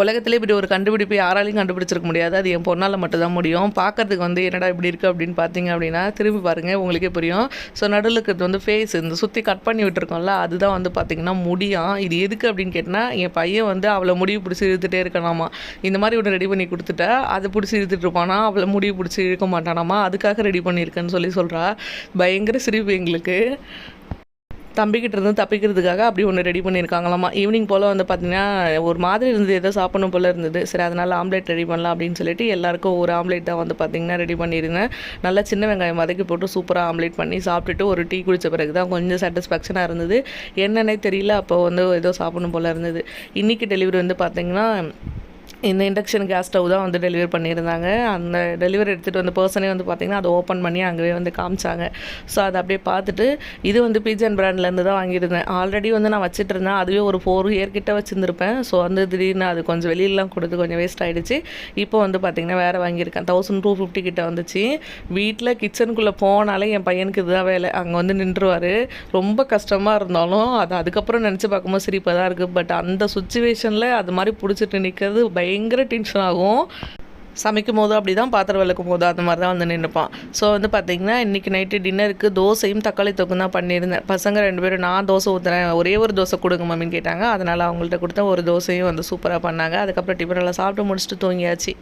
உலகத்திலே இப்படி ஒரு கண்டுபிடிப்பு யாராலையும் கண்டுபிடிச்சிருக்க முடியாது. அது என் பொண்ணால் மட்டும்தான் முடியும். பார்க்கறதுக்கு வந்து என்னடா இப்படி இருக்குது அப்படின்னு பார்த்தீங்க அப்படின்னா, திரும்பி பாருங்கள் உங்களுக்கே புரியும். ஸோ நடுவில் இருக்கிறது வந்து ஃபேஸ், இந்த சுற்றி கட் பண்ணி விட்டுருக்கோம்ல, அதுதான் வந்து பார்த்திங்கன்னா முடியாம். இது எதுக்கு அப்படின்னு கேட்டால், என் பையன் வந்து அவளை முடிவு பிடிச்சி இழுத்துட்டே இருக்கணாமா. இந்த மாதிரி ஒன்று ரெடி பண்ணி கொடுத்துட்டா அதை பிடிச்சி இழுத்துட்டு இருப்பானா, அவளை முடிவு பிடிச்சி இழுக்க மாட்டானாமா, அதுக்காக ரெடி பண்ணியிருக்கேன்னு சொல்கிறா. பயங்கர சிரிப்பு எங்களுக்கு. தம்பிக்கிட்ட இருந்து தப்பிக்கிறதுக்காக அப்படி ஒன்று ரெடி பண்ணியிருக்காங்களாமா. ஈவினிங் போல் வந்து பார்த்திங்கன்னா ஒரு மாதிரி இருந்தது, ஏதோ சாப்பிடணும் போல் இருந்தது. சரி அதனால் ஆம்லேட் ரெடி பண்ணலாம் அப்படின்னு சொல்லிட்டு எல்லாருக்கும் ஒரு ஆம்லேட் தான் வந்து பார்த்திங்கன்னா ரெடி பண்ணியிருந்தேன். நல்லா சின்ன வெங்காயம் வதக்கி போட்டு சூப்பராக ஆம்லேட் பண்ணி சாப்பிட்டுட்டு ஒரு டீ குடித்த பிறகு தான் கொஞ்சம் சாட்டிஸ்ஃபேக்ஷனாக இருந்தது. என்னன்னே தெரியல, அப்போ வந்து ஏதோ சாப்பிடணும் போல் இருந்தது. இன்றைக்கி டெலிவரி வந்து பார்த்திங்கன்னா இந்த இண்டக்ஷன் கேஸ் ஸ்டவ் தான் வந்து டெலிவரி பண்ணியிருந்தாங்க. அந்த டெலிவரி எடுத்துகிட்டு வந்து பர்சனே வந்து பார்த்திங்கன்னா அதை ஓப்பன் பண்ணி அங்கேயே வந்து காமிச்சாங்க. ஸோ அதை அப்படியே பார்த்துட்டு, இது வந்து பிஜன் பிராண்ட்லேருந்து தான் வாங்கியிருந்தேன். ஆல்ரெடி வந்து நான் வச்சுட்டு இருந்தேன், அதுவே ஒரு 4 இயர் கிட்ட வச்சுருந்துருப்பேன். ஸோ வந்து திடீர்னு அது கொஞ்சம் வெளியிலலாம் கொடுத்து கொஞ்சம் வேஸ்ட் ஆகிடுச்சு. இப்போ வந்து பார்த்திங்கன்னா வேறு வாங்கியிருக்கேன். 1250 கிட்ட வந்துச்சு. வீட்டில் கிச்சனுக்குள்ளே போனாலே என் பையனுக்கு இதுதான் வேலை, அங்கே வந்து நின்றுவார். ரொம்ப கஷ்டமாக இருந்தாலும் அது அதுக்கப்புறம் நினச்சி பார்க்கும்போது சிரிப்பாக தான் இருக்குது. பட் அந்த சுச்சுவேஷனில் அது மாதிரி பிடிச்சிட்டு நிற்கிறது பயங்கர டென்ஷன் ஆகும். சமைக்கும் போது அப்படி தான், பாத்திரம் விளக்கும் போது அந்த மாதிரி தான் வந்து நின்றுப்பான். ஸோ வந்து பார்த்திங்கன்னா இன்றைக்கி நைட்டு டின்னருக்கு தோசையும் தக்காளி தொக்கும் தான் பண்ணியிருந்தேன். பசங்க 2 பேரும் நான் தோசை ஊற்றுறேன், ஒரே ஒரு தோசை கொடுங்க மம்மின்னு கேட்டாங்க. அதனால் அவங்கள்ட்ட கொடுத்தா ஒரு தோசையும் வந்து சூப்பராக பண்ணாங்க. அதுக்கப்புறம் டிஃபனெல்லாம் சாப்பிட்டு முடிச்சுட்டு தூங்கியாச்சு.